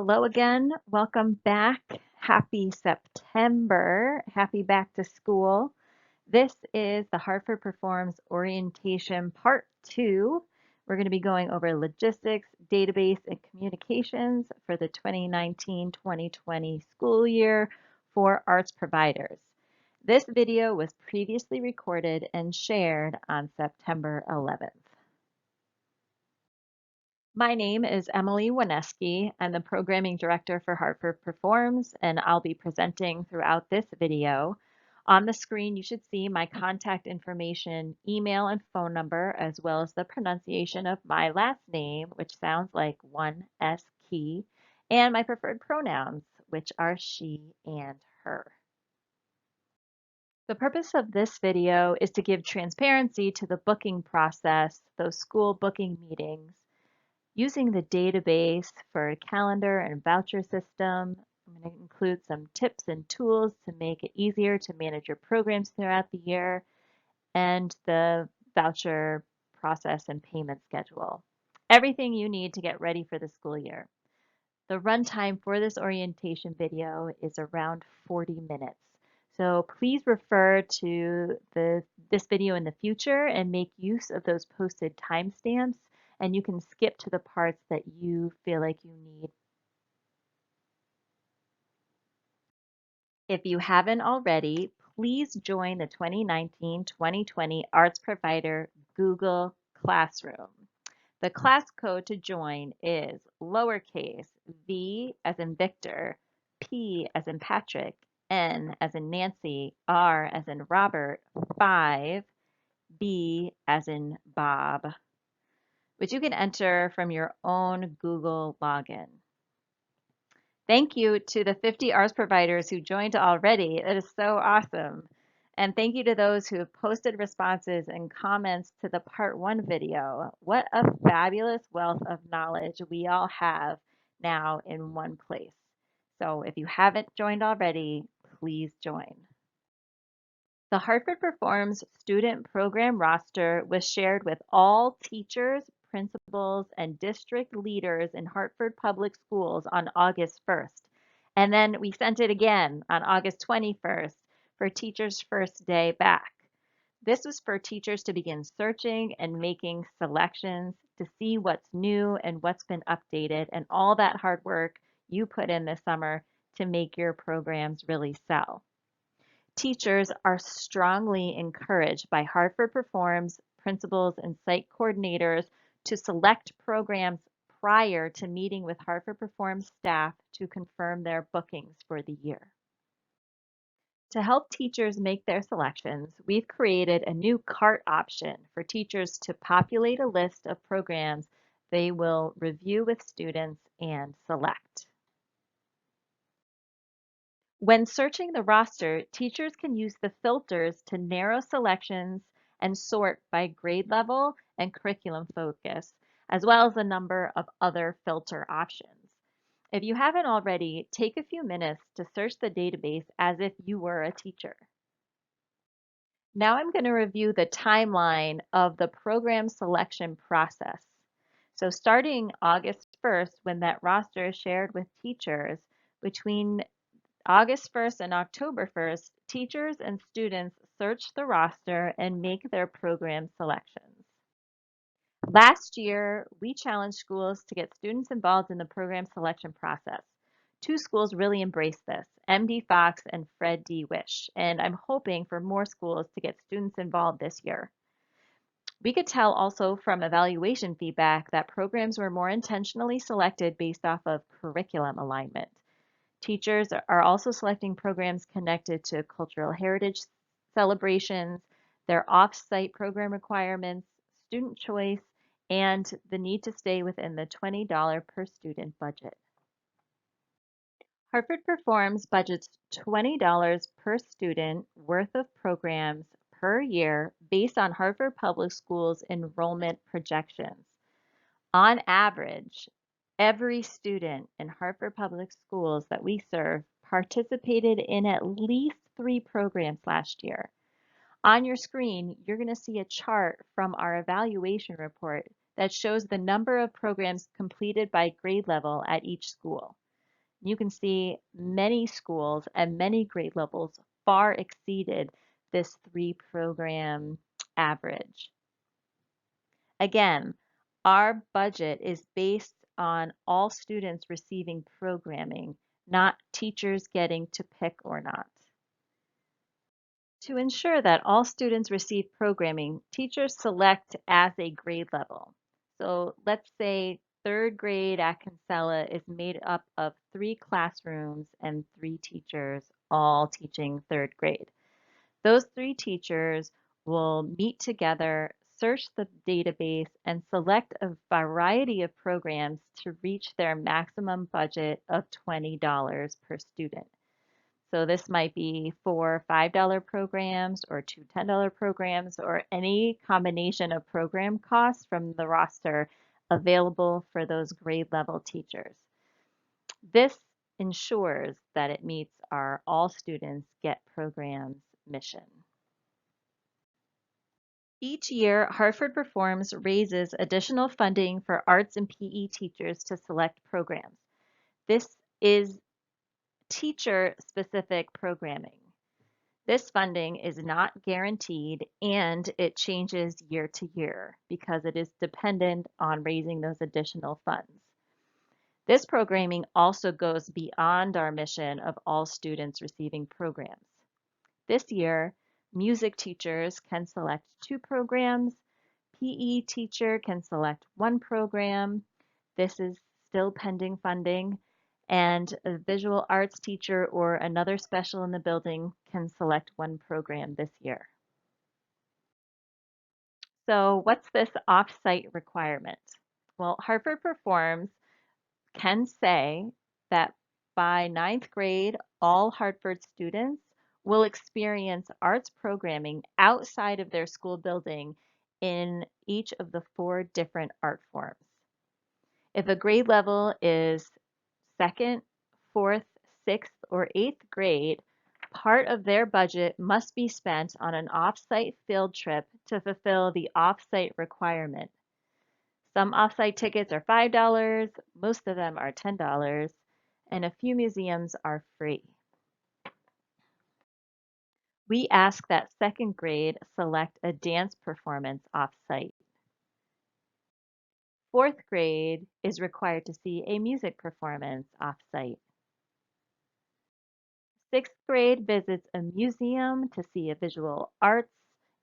Hello again. Welcome back. Happy September. Happy back to school. This is the Hartford Performs Orientation Part 2. We're going to be going over logistics, database, and communications for the 2019-2020 school year for arts providers. This video was previously recorded and shared on September 11th. My name is Emily Wineski. I'm the Programming Director for Hartford Performs, and I'll be presenting throughout this video. On the screen, you should see my contact information, email, and phone number, as well as the pronunciation of my last name, which sounds like one S key, and my preferred pronouns, which are she and her. The purpose of this video is to give transparency to the booking process, those school booking meetings, using the database for a calendar and voucher system. I'm going to include some tips and tools to make it easier to manage your programs throughout the year, and the voucher process and payment schedule. Everything you need to get ready for the school year. The runtime for this orientation video is around 40 minutes. So please refer to this video in the future and make use of those posted timestamps, and you can skip to the parts that you feel like you need. If you haven't already, please join the 2019-2020 Arts Provider Google Classroom. The class code to join is lowercase v as in Victor, P as in Patrick, N as in Nancy, R as in Robert, 5, B as in Bob, which you can enter from your own Google login. Thank you to the 50 arts providers who joined already. It is so awesome. And thank you to those who have posted responses and comments to the part 1 video. What a fabulous wealth of knowledge we all have now in one place. So if you haven't joined already, please join. The Hartford Performs student program roster was shared with all teachers, principals, and district leaders in Hartford Public Schools on August 1st. And then we sent it again on August 21st for teachers' first day back. This was for teachers to begin searching and making selections to see what's new and what's been updated and all that hard work you put in this summer to make your programs really sell. Teachers are strongly encouraged by Hartford Performs principals and site coordinators to select programs prior to meeting with Hartford Performs staff to confirm their bookings for the year. To help teachers make their selections, we've created a new cart option for teachers to populate a list of programs they will review with students and select. When searching the roster, teachers can use the filters to narrow selections and sort by grade level and curriculum focus, as well as a number of other filter options. If you haven't already, take a few minutes to search the database as if you were a teacher. Now I'm going to review the timeline of the program selection process. So starting August 1st, when that roster is shared with teachers, between August 1st and October 1st, teachers and students search the roster and make their program selections. Last year, we challenged schools to get students involved in the program selection process. 2 schools really embraced this, MD Fox and Fred D. Wish, and I'm hoping for more schools to get students involved this year. We could tell also from evaluation feedback that programs were more intentionally selected based off of curriculum alignment. Teachers are also selecting programs connected to cultural heritage celebrations, their off-site program requirements, student choice, and the need to stay within the $20 per student budget. Hartford Performs budgets $20 per student worth of programs per year based on Hartford Public Schools enrollment projections. On average, every student in Hartford Public Schools that we serve participated in at least 3 programs last year. On your screen, you're going to see a chart from our evaluation report that shows the number of programs completed by grade level at each school. You can see many schools and many grade levels far exceeded this 3 program average. Again, our budget is based on all students receiving programming, not teachers getting to pick or not. To ensure that all students receive programming, teachers select as a grade level. So let's say third grade at Kinsella is made up of 3 classrooms and 3 teachers, all teaching third grade. Those 3 teachers will meet together, search the database, and select a variety of programs to reach their maximum budget of $20 per student. So this might be 4 $5 programs or 2 $10 programs or any combination of program costs from the roster available for those grade level teachers. This ensures that it meets our all students get programs mission. Each year, Hartford Performs raises additional funding for arts and PE teachers to select programs. This is teacher-specific programming. This funding is not guaranteed and it changes year to year because it is dependent on raising those additional funds. This programming also goes beyond our mission of all students receiving programs. This year, music teachers can select 2 programs, PE teacher can select 1 program. This is still pending funding. And a visual arts teacher or another special in the building can select 1 program this year. So what's this offsite requirement? Well, Hartford Performs can say that by 9th grade, all Hartford students will experience arts programming outside of their school building in each of the 4 different art forms. If a grade level is 2nd, 4th, 6th, or 8th grade, part of their budget must be spent on an off-site field trip to fulfill the off-site requirement. Some off-site tickets are $5, most of them are $10, and a few museums are free. We ask that 2nd grade select a dance performance off-site. 4th grade is required to see a music performance off-site. 6th grade visits a museum to see a visual arts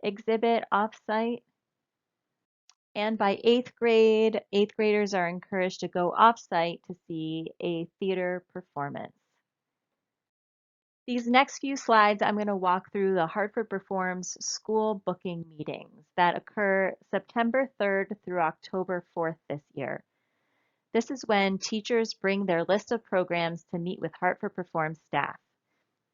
exhibit off-site. And by 8th grade, 8th graders are encouraged to go off-site to see a theater performance. These next few slides, I'm going to walk through the Hartford Performs school booking meetings that occur September 3rd through October 4th this year. This is when teachers bring their list of programs to meet with Hartford Performs staff.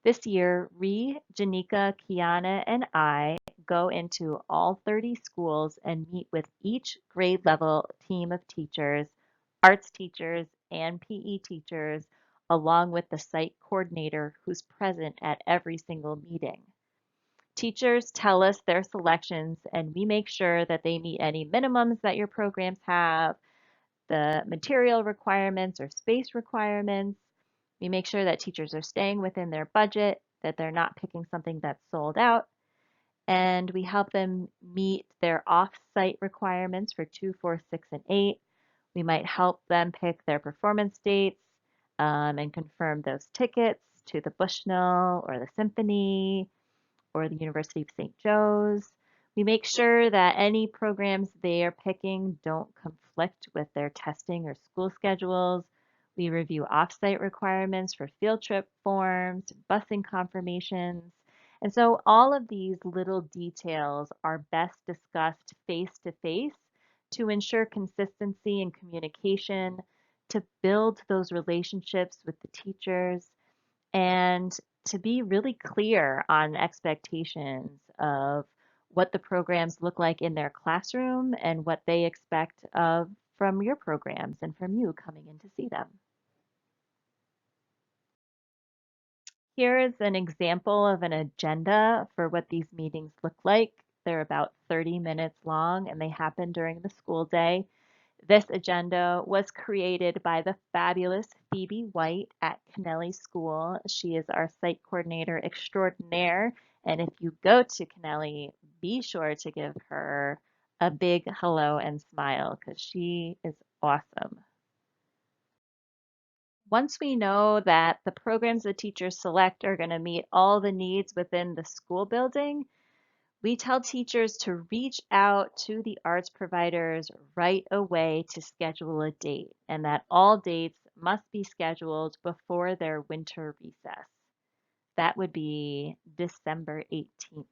This year, Ree, Janika, Kiana, and I go into all 30 schools and meet with each grade level team of teachers, arts teachers, and PE teachers, along with the site coordinator who's present at every single meeting. Teachers tell us their selections and we make sure that they meet any minimums that your programs have, the material requirements or space requirements. We make sure that teachers are staying within their budget, that they're not picking something that's sold out, and we help them meet their off-site requirements for 2, 4, 6, and 8. We might help them pick their performance dates and confirm those tickets to the Bushnell or the Symphony or the University of St. Joe's. We make sure that any programs they are picking don't conflict with their testing or school schedules. We review offsite requirements for field trip forms, busing confirmations. And so all of these little details are best discussed face to face to ensure consistency and communication, to build those relationships with the teachers, and to be really clear on expectations of what the programs look like in their classroom and what they expect of from your programs and from you coming in to see them. Here is an example of an agenda for what these meetings look like. They're about 30 minutes long and they happen during the school day. This agenda was created by the fabulous Phoebe White at Kennelly School. She is our site coordinator extraordinaire. And if you go to Kennelly, be sure to give her a big hello and smile because she is awesome. Once we know that the programs the teachers select are going to meet all the needs within the school building, we tell teachers to reach out to the arts providers right away to schedule a date, and that all dates must be scheduled before their winter recess. That would be December 18th.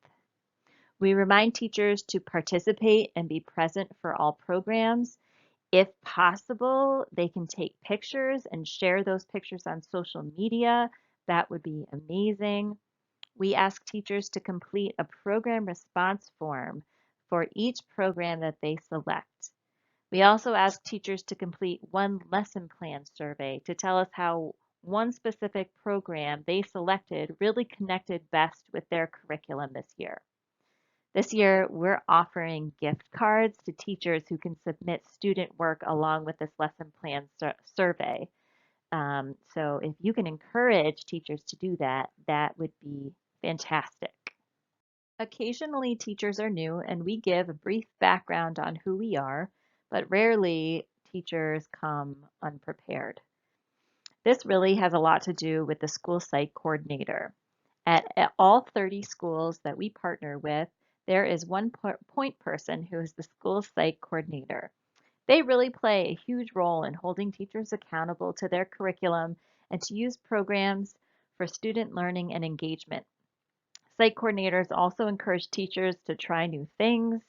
We remind teachers to participate and be present for all programs. If possible, they can take pictures and share those pictures on social media. That would be amazing. We ask teachers to complete a program response form for each program that they select. We also ask teachers to complete one lesson plan survey to tell us how one specific program they selected really connected best with their curriculum this year. This year, we're offering gift cards to teachers who can submit student work along with this lesson plan survey. So if you can encourage teachers to do that, that would be fantastic. Occasionally, teachers are new and we give a brief background on who we are, but rarely teachers come unprepared. This really has a lot to do with the school site coordinator. At all 30 schools that we partner with, there is one point person who is the school site coordinator. They really play a huge role in holding teachers accountable to their curriculum and to use programs for student learning and engagement. Site coordinators also encourage teachers to try new things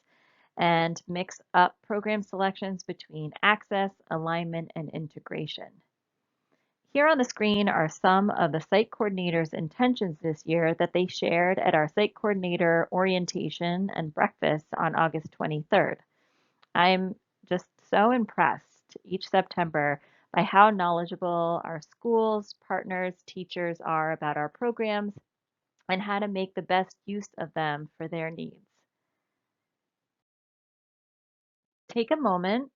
and mix up program selections between access, alignment, and integration. Here on the screen are some of the site coordinators' intentions this year that they shared at our site coordinator orientation and breakfast on August 23rd. I'm just so impressed each September by how knowledgeable our schools, partners, teachers are about our programs and how to make the best use of them for their needs. Take a moment,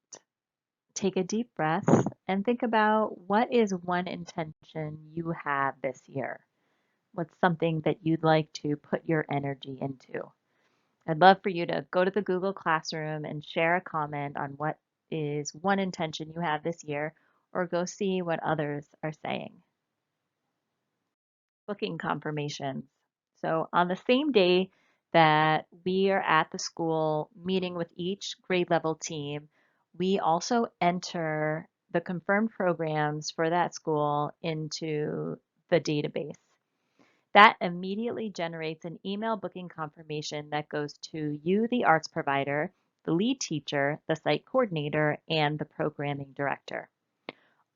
take a deep breath, and think about what is one intention you have this year. What's something that you'd like to put your energy into? I'd love for you to go to the Google Classroom and share a comment on what is one intention you have this year, or go see what others are saying. Booking confirmations. So on the same day that we are at the school meeting with each grade level team, we also enter the confirmed programs for that school into the database. That immediately generates an email booking confirmation that goes to you, the arts provider, the lead teacher, the site coordinator, and the programming director.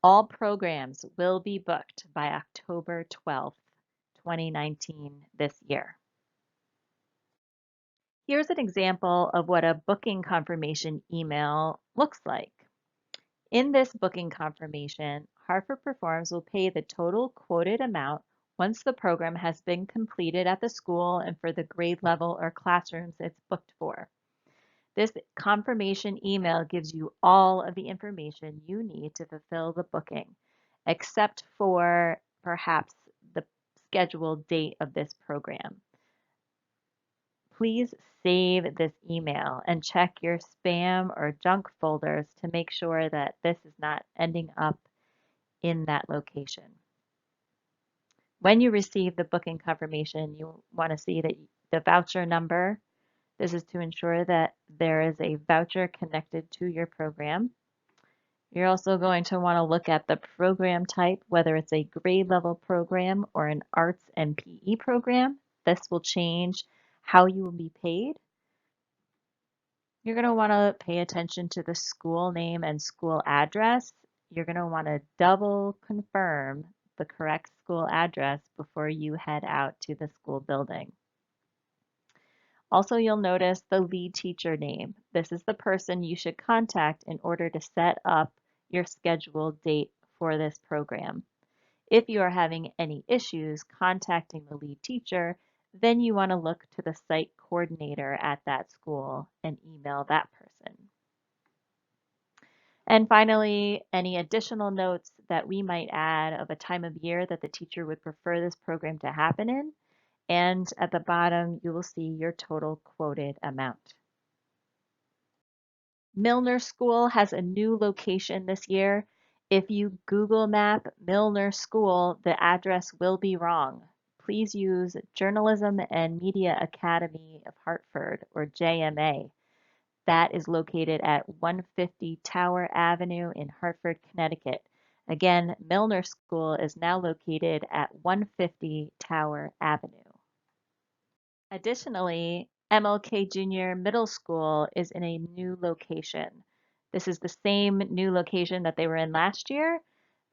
All programs will be booked by October 12th, 2019 this year. Here's an example of what a booking confirmation email looks like. In this booking confirmation, Hartford Performs will pay the total quoted amount once the program has been completed at the school and for the grade level or classrooms it's booked for. This confirmation email gives you all of the information you need to fulfill the booking, except for perhaps the scheduled date of this program. Please save this email and check your spam or junk folders to make sure that this is not ending up in that location. When you receive the booking confirmation, you want to see that the voucher number. This is to ensure that there is a voucher connected to your program. You're also going to want to look at the program type, whether it's a grade level program or an arts and PE program. This will change how you will be paid. You're going to want to pay attention to the school name and school address. You're going to want to double confirm the correct school address before you head out to the school building. Also, you'll notice the lead teacher name. This is the person you should contact in order to set up your scheduled date for this program. If you are having any issues contacting the lead teacher, then you want to look to the site coordinator at that school and email that person. And finally, any additional notes that we might add of a time of year that the teacher would prefer this program to happen in. And at the bottom, you will see your total quoted amount. Milner School has a new location this year. If you Google Map Milner School, the address will be wrong. Please use Journalism and Media Academy of Hartford, or JMA. That is located at 150 Tower Avenue in Hartford, Connecticut. Again, Milner School is now located at 150 Tower Avenue. Additionally, MLK Junior Middle School is in a new location. This is the same new location that they were in last year.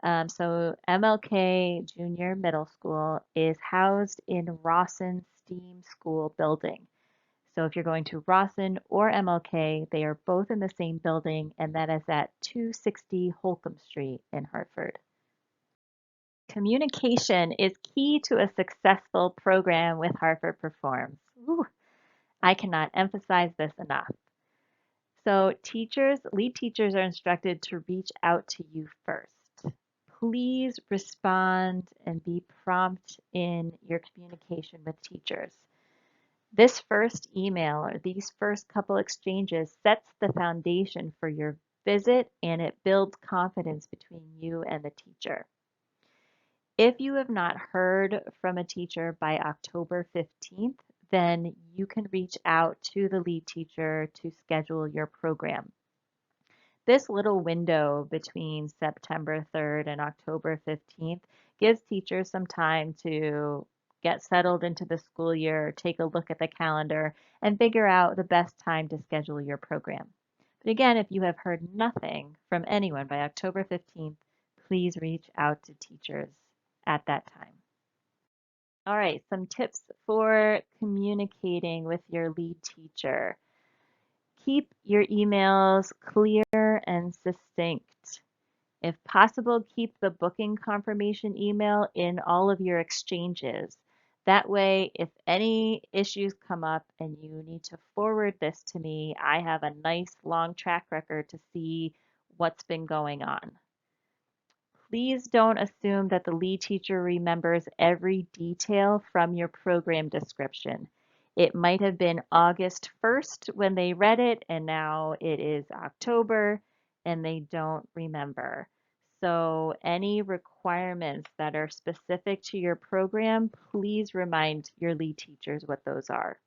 So MLK Junior Middle School is housed in Rawson Steam School building. So if you're going to Rawson or MLK, they are both in the same building, and that is at 260 Holcomb Street in Hartford. Communication is key to a successful program with Hartford Performs. Ooh, I cannot emphasize this enough. So lead teachers are instructed to reach out to you first. Please respond and be prompt in your communication with teachers. This first email or these first couple exchanges sets the foundation for your visit, and it builds confidence between you and the teacher. If you have not heard from a teacher by October 15th, then you can reach out to the lead teacher to schedule your program. This little window between September 3rd and October 15th gives teachers some time to get settled into the school year, take a look at the calendar, and figure out the best time to schedule your program. But again, if you have heard nothing from anyone by October 15th, please reach out to teachers at that time. All right, some tips for communicating with your lead teacher. Keep your emails clear and succinct. If possible, keep the booking confirmation email in all of your exchanges. That way, if any issues come up and you need to forward this to me, I have a nice long track record to see what's been going on. Please don't assume that the lead teacher remembers every detail from your program description. It might have been August 1st when they read it, and now it is October and they don't remember. So any requirements that are specific to your program, please remind your lead teachers what those are.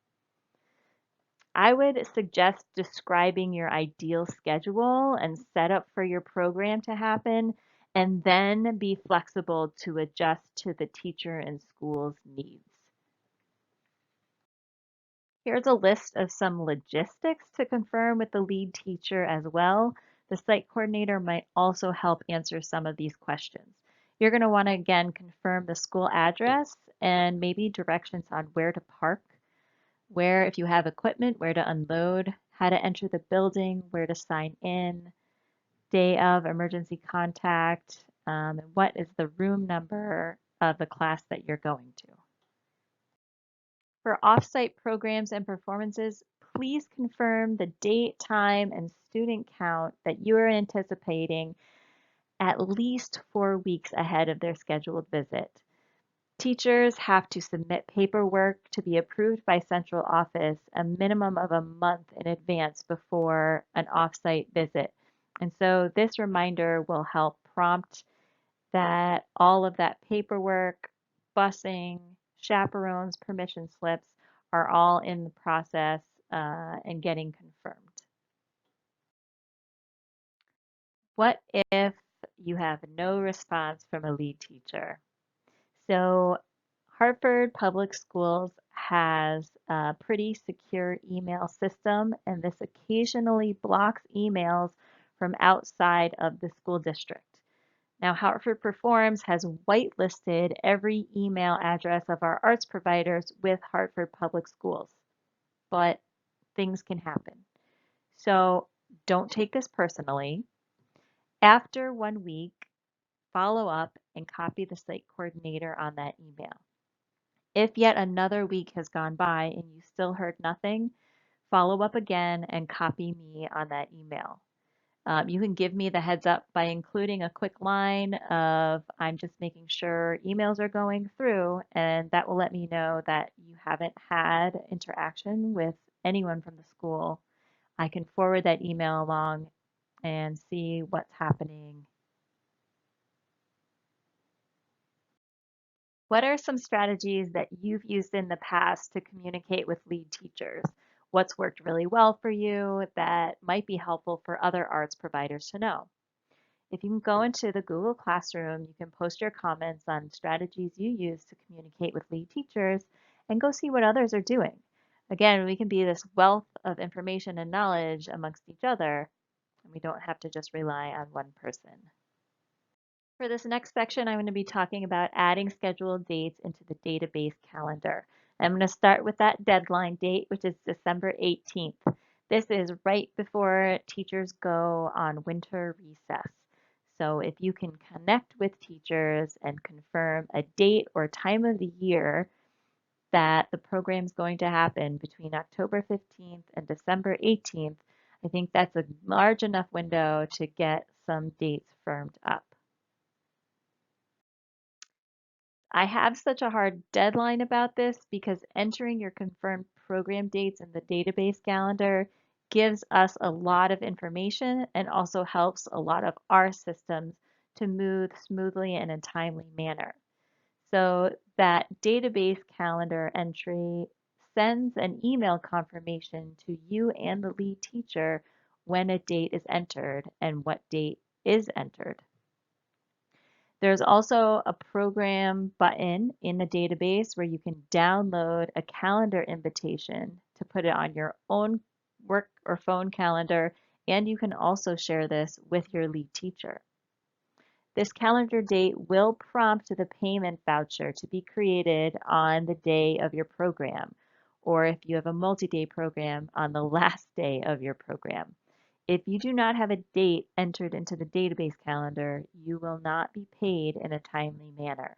I would suggest describing your ideal schedule and setup for your program to happen, and then be flexible to adjust to the teacher and school's needs. Here's a list of some logistics to confirm with the lead teacher as well. The site coordinator might also help answer some of these questions. You're going to want to again confirm the school address and maybe directions on where to park, where, if you have equipment, where to unload, how to enter the building, where to sign in, day of emergency contact, and what is the room number of the class that you're going to. For offsite programs and performances, please confirm the date, time, and student count that you are anticipating at least 4 weeks ahead of their scheduled visit. Teachers have to submit paperwork to be approved by central office a minimum of a month in advance before an offsite visit. And so this reminder will help prompt that all of that paperwork, busing, chaperones, permission slips are all in the process and getting confirmed. What if you have no response from a lead teacher? So Hartford Public Schools has a pretty secure email system, and this occasionally blocks emails from outside of the school district. Now, Hartford Performs has whitelisted every email address of our arts providers with Hartford Public Schools, but things can happen. So don't take this personally. After 1 week, follow up and copy the site coordinator on that email. If yet another week has gone by and you still heard nothing, follow up again and copy me on that email. You can give me the heads up by including a quick line of I'm just making sure emails are going through, and that will let me know that you haven't had interaction with anyone from the school. I can forward that email along and see what's happening. What are some strategies that you've used in the past to communicate with lead teachers? What's worked really well for you that might be helpful for other arts providers to know? If you can go into the Google Classroom, you can post your comments on strategies you use to communicate with lead teachers and go see what others are doing. Again, we can be this wealth of information and knowledge amongst each other, and we don't have to just rely on one person. For this next section, I'm going to be talking about adding scheduled dates into the database calendar. I'm going to start with that deadline date, which is December 18th. This is right before teachers go on winter recess. So if you can connect with teachers and confirm a date or time of the year that the program is going to happen between October 15th and December 18th, I think that's a large enough window to get some dates firmed up. I have such a hard deadline about this because entering your confirmed program dates in the database calendar gives us a lot of information and also helps a lot of our systems to move smoothly in a timely manner. So that database calendar entry sends an email confirmation to you and the lead teacher when a date is entered and what date is entered. There's also a program button in the database where you can download a calendar invitation to put it on your own work or phone calendar, and you can also share this with your lead teacher. This calendar date will prompt the payment voucher to be created on the day of your program, or if you have a multi-day program, on the last day of your program. If you do not have a date entered into the database calendar, you will not be paid in a timely manner.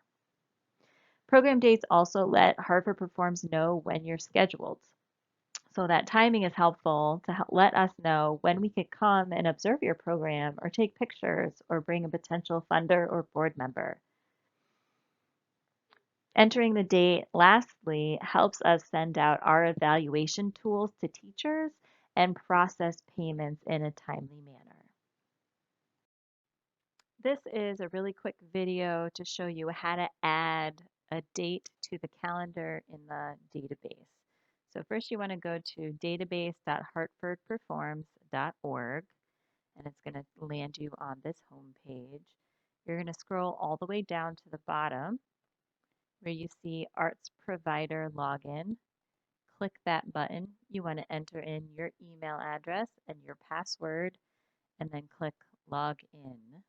Program dates also let Hartford Performs know when you're scheduled. So that timing is helpful to let us know when we could come and observe your program or take pictures or bring a potential funder or board member. Entering the date, lastly, helps us send out our evaluation tools to teachers and process payments in a timely manner. This is a really quick video to show you how to add a date to the calendar in the database. So first you want to go to database.hartfordperforms.org, and it's going to land you on this home page. You're going to scroll all the way down to the bottom where you see Arts Provider Login. Click that button. You want to enter in your email address and your password, and then click Log In.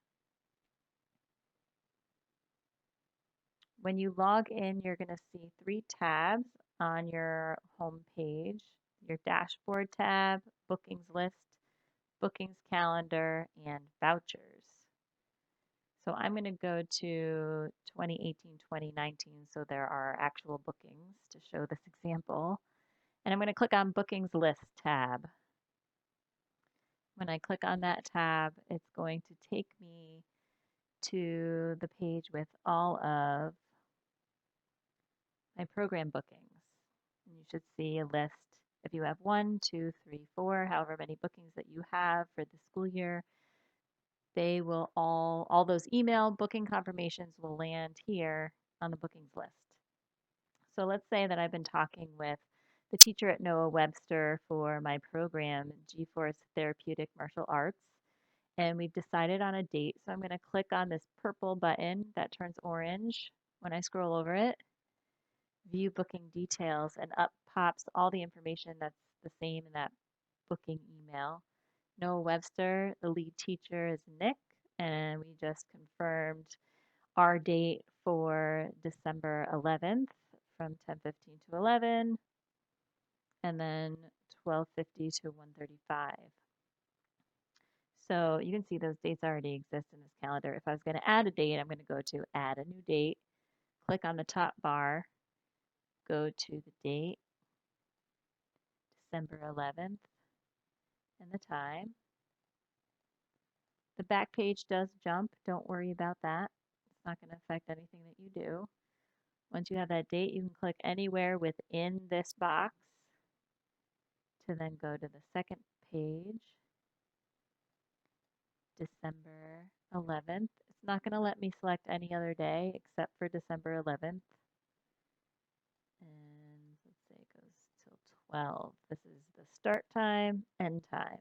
When you log in, you're going to see 3 tabs on your home page: your dashboard tab, bookings list, bookings calendar, and vouchers. So I'm going to go to 2018-2019 so there are actual bookings to show this example. And I'm going to click on bookings list tab. When I click on that tab, it's going to take me to the page with all of my program bookings. And you should see a list. If you have 1, 2, 3, 4, however many bookings that you have for the school year, they will all those email booking confirmations will land here on the bookings list. So let's say that I've been talking with the teacher at Noah Webster for my program, G-Force Therapeutic Martial Arts, and we've decided on a date. So I'm going to click on this purple button that turns orange when I scroll over it, view booking details, and up pops all the information that's the same in that booking email. Noah Webster, the lead teacher, is Nick, and we just confirmed our date for December 11th from 10:15 to 11, and then 12:50 to 1:35. So you can see those dates already exist in this calendar. If I was going to add a date, I'm going to go to Add a New Date, click on the top bar, go to the date, December 11th, and the time. The back page does jump. Don't worry about that. It's not going to affect anything that you do. Once you have that date, you can click anywhere within this box to then go to the second page, December 11th. It's not going to let me select any other day except for December 11th. And let's say it goes till 12. This is the start time, end time.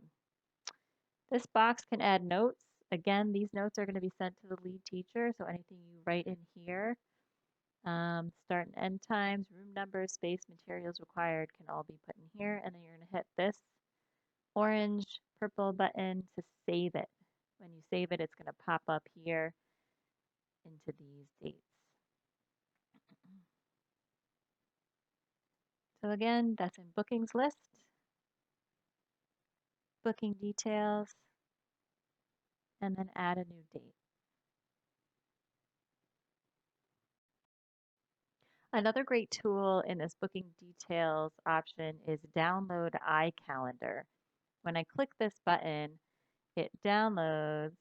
This box can add notes. Again, these notes are going to be sent to the lead teacher, so anything you write in here, start and end times, room numbers, space, materials required can all be put in here, and then you're going to hit this orange purple button to save it. When you save it, it's going to pop up here into these dates. So again, that's in bookings list, booking details, and then add a new date. Another great tool in this booking details option is download iCalendar. When I click this button, it downloads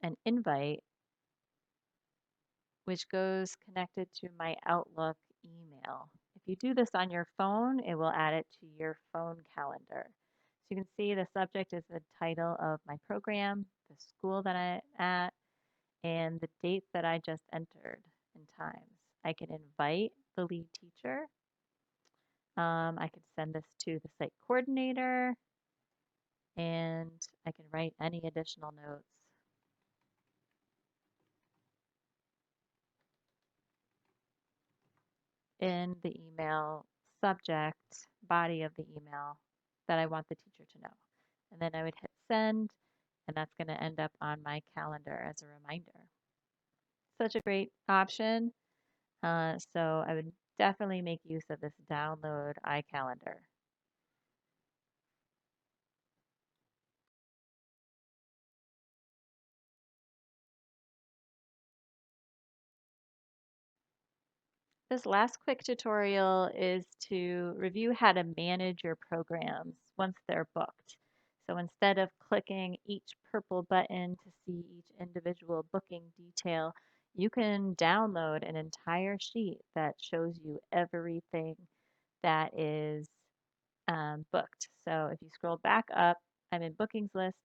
an invite which goes connected to my Outlook email. If you do this on your phone, it will add it to your phone calendar. So you can see the subject is the title of my program, the school that I'm at, and the date that I just entered in times. I can invite the lead teacher. I can send this to the site coordinator, and I can write any additional notes. In the email subject body of the email that I want the teacher to know. And then I would hit send, and that's going to end up on my calendar as a reminder. Such a great option. So I would definitely make use of this download iCalendar. This last quick tutorial is to review how to manage your programs once they're booked. So instead of clicking each purple button to see each individual booking detail, you can download an entire sheet that shows you everything that is booked. So if you scroll back up, I'm in bookings list.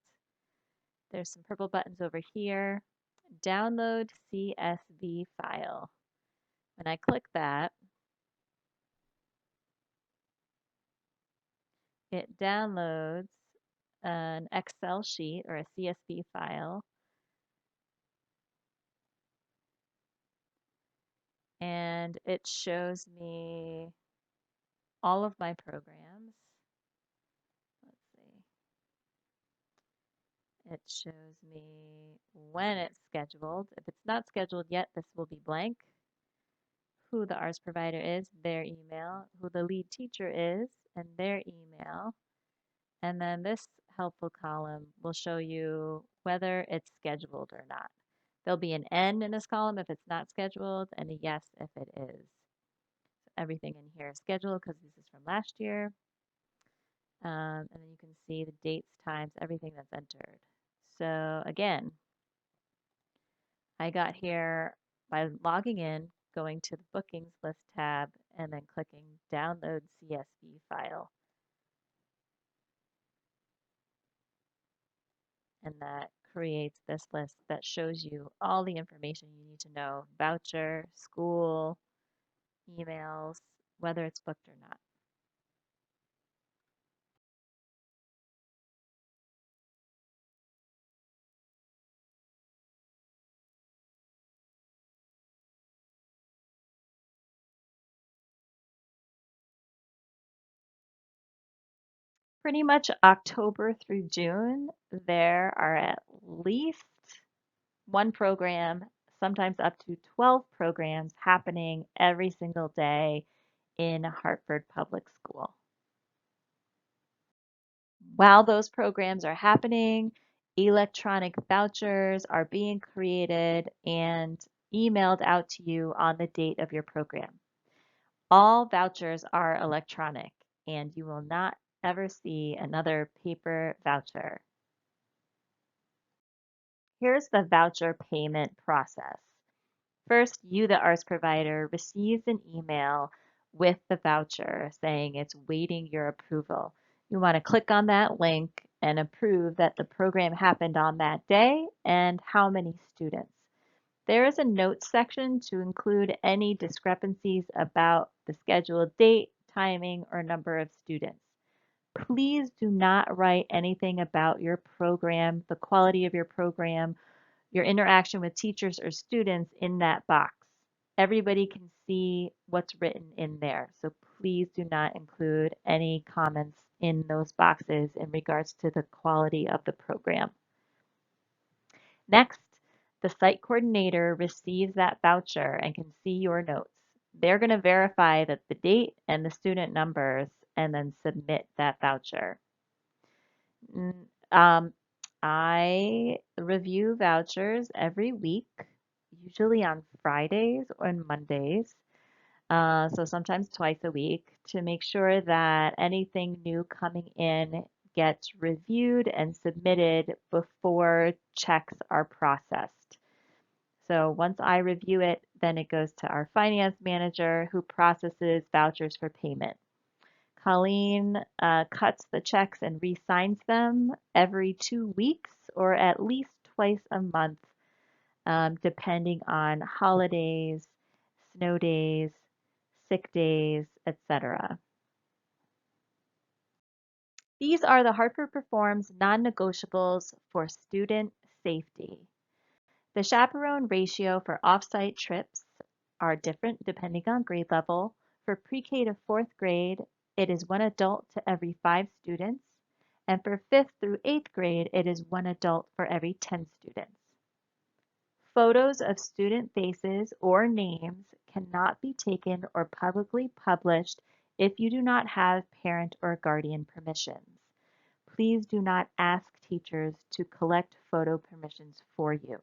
There's some purple buttons over here. Download CSV file. When I click that, it downloads an Excel sheet or a CSV file, and it shows me all of my programs. Let's see. It shows me when it's scheduled. If it's not scheduled yet, this will be blank. Who the ARS provider is, their email, who the lead teacher is, and their email. And then this helpful column will show you whether it's scheduled or not. There'll be an N in this column if it's not scheduled and a yes if it is. So everything in here is scheduled because this is from last year. And then you can see the dates, times, everything that's entered. So again, I got here by logging in, going to the bookings list tab, and then clicking download CSV file. And that creates this list that shows you all the information you need to know, voucher, school, emails, whether it's booked or not. Pretty much October through June, there are at least one program, sometimes up to 12 programs happening every single day in Hartford Public School. While those programs are happening, electronic vouchers are being created and emailed out to you on the date of your program. All vouchers are electronic, and you will not ever see another paper voucher. Here's the voucher payment process. First, you, the arts provider, receives an email with the voucher saying it's waiting your approval. You want to click on that link and approve that the program happened on that day and how many students. There is a notes section to include any discrepancies about the scheduled date, timing, or number of students. Please do not write anything about your program, the quality of your program, your interaction with teachers or students in that box. Everybody can see what's written in there, so please do not include any comments in those boxes in regards to the quality of the program. Next, the site coordinator receives that voucher and can see your notes. They're going to verify that the date and the student numbers and then submit that voucher. Um, I review vouchers every week, usually on Fridays or Mondays, so sometimes twice a week, to make sure that anything new coming in gets reviewed and submitted before checks are processed. So once I review it, then it goes to our finance manager who processes vouchers for payment. Colleen cuts the checks and re-signs them every 2 weeks or at least twice a month, depending on holidays, snow days, sick days, etc. These are the Hartford Performs non-negotiables for student safety. The chaperone ratio for offsite trips are different depending on grade level. For pre-K to 4th grade, it is 1 adult to every 5 students, and for 5th through 8th grade, it is 1 adult for every 10 students. Photos of student faces or names cannot be taken or publicly published if you do not have parent or guardian permissions. Please do not ask teachers to collect photo permissions for you.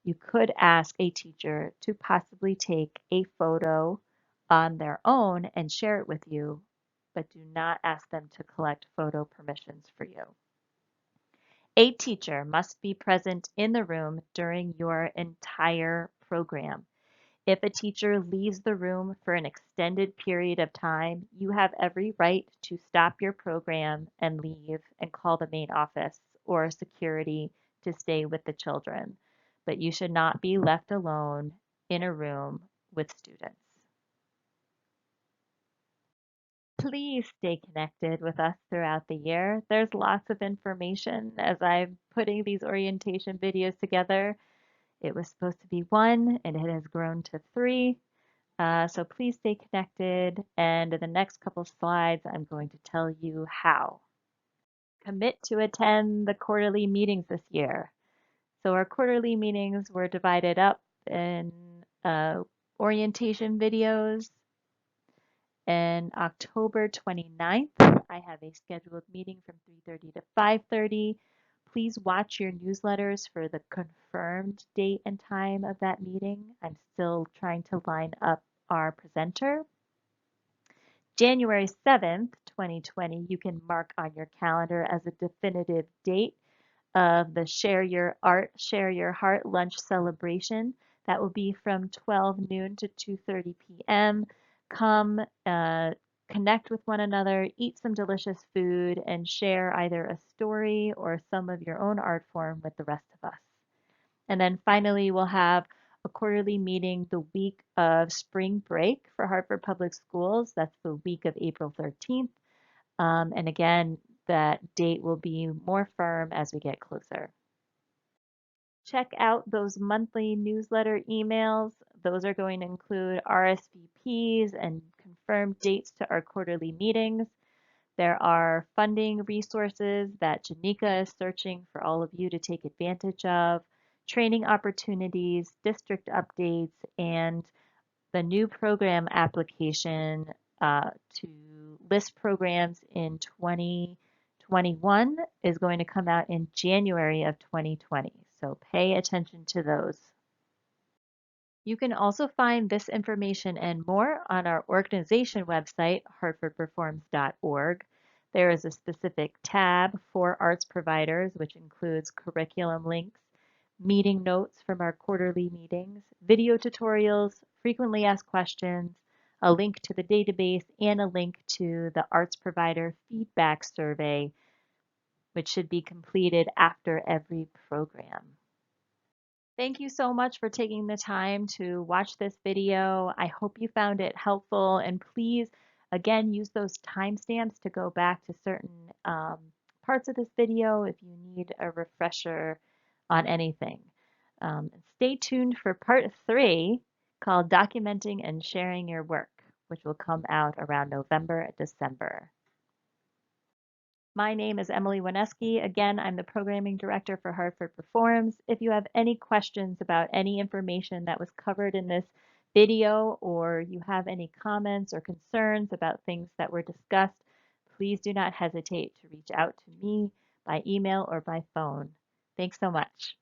You could ask a teacher to possibly take a photo on their own and share it with you, but do not ask them to collect photo permissions for you. A teacher must be present in the room during your entire program. If a teacher leaves the room for an extended period of time, you have every right to stop your program and leave and call the main office or security to stay with the children. But you should not be left alone in a room with students. Please stay connected with us throughout the year. There's lots of information as I'm putting these orientation videos together. It was supposed to be one and it has grown to 3. So please stay connected, and in the next couple slides, I'm going to tell you how. Commit to attend the quarterly meetings this year. So our quarterly meetings were divided up in orientation videos. And October 29th, I have a scheduled meeting from 3:30 to 5:30. Please watch your newsletters for the confirmed date and time of that meeting. I'm still trying to line up our presenter. January 7th, 2020, you can mark on your calendar as a definitive date of the Share Your Art, Share Your Heart lunch celebration. That will be from 12 noon to 2:30 p.m. Come connect with one another, eat some delicious food, and share either a story or some of your own art form with the rest of us. And then finally, we'll have a quarterly meeting the week of spring break for Hartford Public Schools. That's the week of April 13th. And again, that date will be more firm as we get closer. Check out those monthly newsletter emails. Those are going to include RSVPs and confirmed dates to our quarterly meetings. There are funding resources that Janika is searching for all of you to take advantage of, training opportunities, district updates, and the new program application to list programs in 2021 is going to come out in January of 2020. So pay attention to those. You can also find this information and more on our organization website, hartfordperforms.org. There is a specific tab for arts providers, which includes curriculum links, meeting notes from our quarterly meetings, video tutorials, frequently asked questions, a link to the database, and a link to the arts provider feedback survey, which should be completed after every program. Thank you so much for taking the time to watch this video. I hope you found it helpful, and please, again, use those timestamps to go back to certain parts of this video if you need a refresher on anything. Stay tuned for part 3 called Documenting and Sharing Your Work, which will come out around November, December. My name is Emily Wineski. Again, I'm the Programming Director for Hartford Performs. If you have any questions about any information that was covered in this video, or you have any comments or concerns about things that were discussed, please do not hesitate to reach out to me by email or by phone. Thanks so much.